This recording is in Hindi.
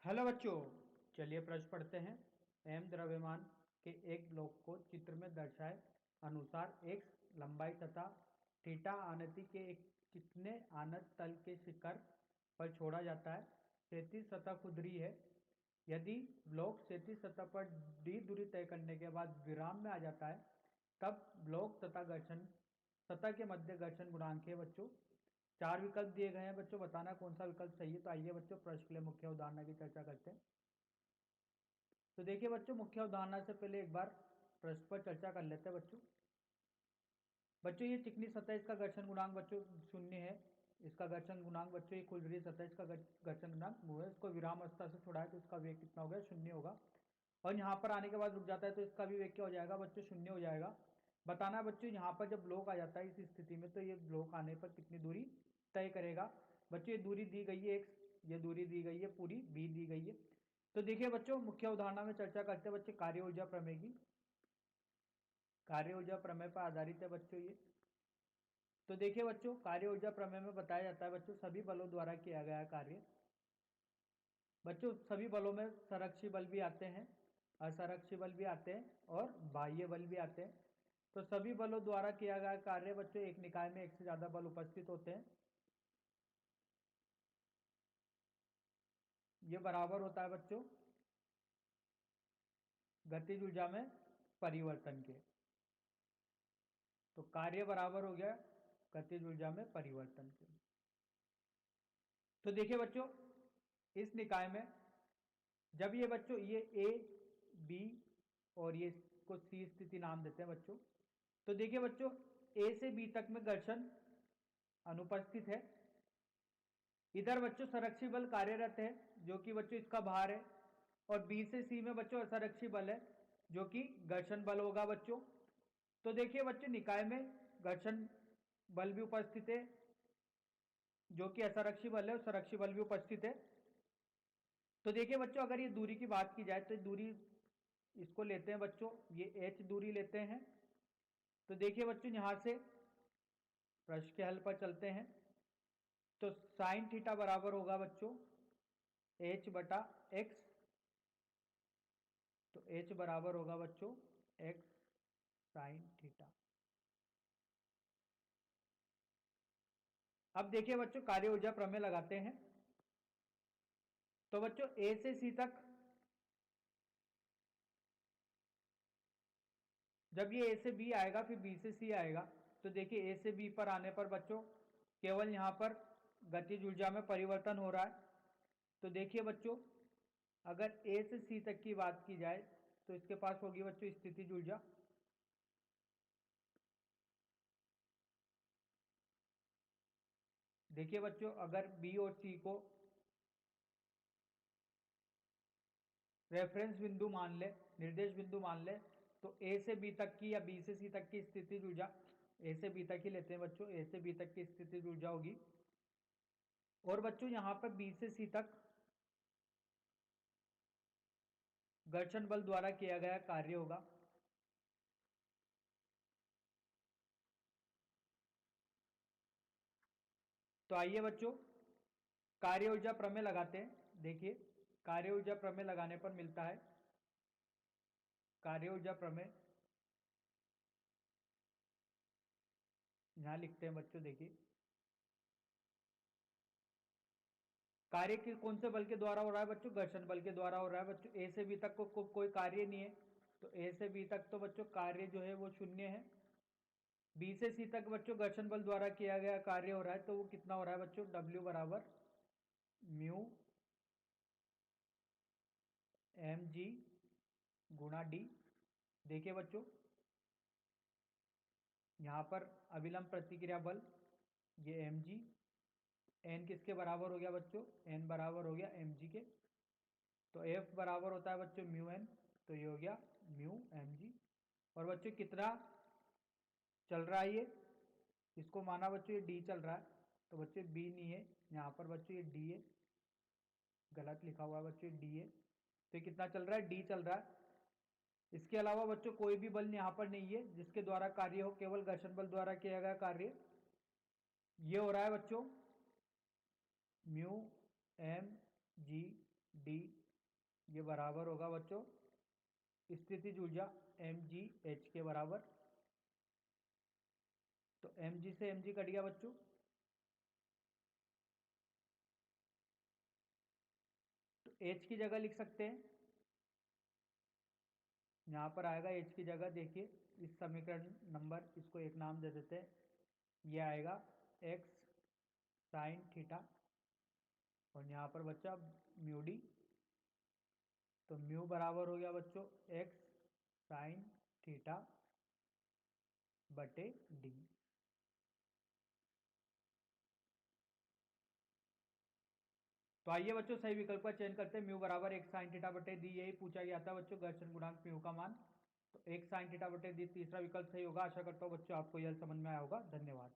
हेलो बच्चों, चलिए प्रश्न पढ़ते हैं। एम द्रव्यमान के एक ब्लॉक को चित्र में दर्शाए अनुसार एक्स लंबाई तथा थीटा आनति के एक कितने आनत तल के शिखर पर छोड़ा जाता है। क्षैतिज सतह खुरदरी है। यदि ब्लॉक क्षैतिज सतह पर डी दूरी तय करने के बाद विराम में आ जाता है, तब ब्लॉक तथा घर्षण सतह के मध्य घर्षण गुणांक है बच्चों। चार विकल्प दिए गए हैं बच्चों, बताना कौन सा विकल्प सही है। तो आइए बच्चों प्रश्न के लिए मुख्य उदाहरण की चर्चा करते हैं। तो देखिए बच्चों, मुख्य उदाहरण से पहले एक बार प्रश्न पर चर्चा कर लेते हैं बच्चों। बच्चों ये चिकनी सतह, इसका घर्षण गुणांक बच्चों शून्य है। इसका घर्षण गुणांक बच्चों ये खुरदरी सतह, इसका घर्षण गुणांक वो है। इसको विराम अवस्था से छोड़ा है तो इसका वेग कितना हो गया, शून्य होगा। और यहाँ पर आने के बाद रुक जाता है तो इसका भी वेग क्या हो जाएगा बच्चों, शून्य हो जाएगा। बताना है बच्चों, यहाँ पर जब ब्लॉक आ जाता है इस स्थिति में, तो ये ब्लॉक आने पर कितनी दूरी तय करेगा। बच्चों ये दूरी दी गई है एक्स, ये दूरी दी गई है पूरी बी दी गई है। तो देखिए बच्चों, मुख्य उदाहरण में चर्चा करते हैं बच्चों कार्य ऊर्जा प्रमेय की। कार्य ऊर्जा प्रमेय पर आधारित है बच्चों ये। तो देखिए बच्चों, कार्य ऊर्जा प्रमेय में बताया जाता है बच्चों सभी बलों द्वारा किया गया कार्य। बच्चों सभी बलों में संरक्षी बल भी आते हैं, असंरक्षी बल भी आते हैं और बाह्य बल भी आते हैं। तो सभी बलों द्वारा किया गया कार्य बच्चों, एक निकाय में एक से ज्यादा बल उपस्थित होते हैं, ये बराबर होता है बच्चों गतिज ऊर्जा में परिवर्तन के। तो कार्य बराबर हो गया गतिज ऊर्जा में परिवर्तन के। तो देखिए बच्चों, इस निकाय में जब ये बच्चों ये ए बी और ये को सी स्थिति नाम देते हैं बच्चों। तो देखिए बच्चों, ए से बी तक में घर्षण अनुपस्थित है। इधर बच्चों संरक्षी बल कार्यरत है जो कि बच्चों इसका भार है। और बी से सी में बच्चों असंरक्षी बल है जो कि घर्षण बल होगा बच्चों। तो देखिए बच्चों, निकाय में घर्षण बल भी उपस्थित है जो कि असंरक्षी बल है, और संरक्षी बल भी उपस्थित है। तो देखिए बच्चों, अगर ये दूरी की बात की जाए तो दूरी इसको लेते हैं बच्चों, ये एच दूरी लेते हैं। तो देखिए बच्चों, यहां से प्रश्न के हल पर चलते हैं। तो साइन थीटा बराबर होगा बच्चों एच बटा एक्स। तो एच बराबर होगा बच्चों एक्स साइन थीटा। अब देखिए बच्चों, कार्य ऊर्जा प्रमेय लगाते हैं। तो बच्चों ए से सी तक, जब ये ए से बी आएगा फिर बी से सी आएगा। तो देखिए ए से बी पर आने पर बच्चों केवल यहां पर गतिज ऊर्जा में परिवर्तन हो रहा है। तो देखिए बच्चों, अगर ए से सी तक की बात की जाए तो इसके पास होगी बच्चों स्थितिज ऊर्जा। देखिए बच्चों, अगर बी और सी को रेफरेंस बिंदु मान ले, निर्देश बिंदु मान ले, तो ए से बी तक की या बी से सी तक की स्थितिज ऊर्जा, ए से बी तक ही लेते हैं बच्चों, ए से बी तक की स्थितिज ऊर्जा होगी। और बच्चों यहां पर बी से सी तक घर्षण बल द्वारा किया गया कार्य होगा। तो आइए बच्चों कार्य ऊर्जा प्रमेय लगाते हैं। देखिए कार्य ऊर्जा प्रमेय लगाने पर मिलता है, कार्य ऊर्जा प्रमेय यहां लिखते हैं बच्चों। देखिए कार्य के कौन से बल के द्वारा हो रहा है बच्चों, घर्षण बल के द्वारा हो रहा है बच्चों। ए से बी तक को कोई कार्य नहीं है, तो ए से बी तक तो बच्चों कार्य जो है वो शून्य है। बी से सी तक बच्चों घर्षण बल द्वारा किया गया कार्य हो रहा है, तो वो कितना हो रहा है बच्चों, डब्ल्यू बराबर म्यू एम जी गुणा डी। देखिए बच्चों, यहां पर अविलंब प्रतिक्रिया बल ये एम जी, एन किसके बराबर हो गया बच्चों, एन बराबर हो गया एम जी के। तो एफ बराबर होता है बच्चों म्यू एन, तो ये हो गया म्यू एम जी। और बच्चों कितना चल रहा है ये, इसको माना बच्चों ये डी चल रहा है, तो बच्चों बी नहीं है यहाँ पर बच्चों, ये डी है, गलत लिखा हुआ है बच्चों, डी है। तो ये कितना चल रहा है, डी चल रहा है। इसके अलावा बच्चों कोई भी बल यहाँ पर नहीं है जिसके द्वारा कार्य हो, केवल घर्षण बल द्वारा किया गया कार्य ये हो रहा है बच्चों म्यू एम जी डी ये बराबर होगा बच्चों स्थितिज ऊर्जा mgh के बराबर। तो mg से mg कट गया बच्चों, तो h की जगह लिख सकते हैं, यहाँ पर आएगा h की जगह, देखिए इस समीकरण नंबर इसको एक नाम दे देते हैं, ये आएगा x साइन थीटा, और यहाँ पर बच्चा म्यू डी, तो म्यू बराबर हो गया बच्चों x साइन थीटा बटे डी। तो आइए बच्चों सही विकल्प का चयन करते हैं, म्यू बराबर एक साइन थीटा बटे डी, यही पूछा गया था बच्चों घर्षण गुणांक म्यू का मान। तो एक साइन थीटा बटे डी तीसरा विकल्प सही होगा। आशा करता हूँ बच्चों आपको यह समझ में आया होगा। धन्यवाद।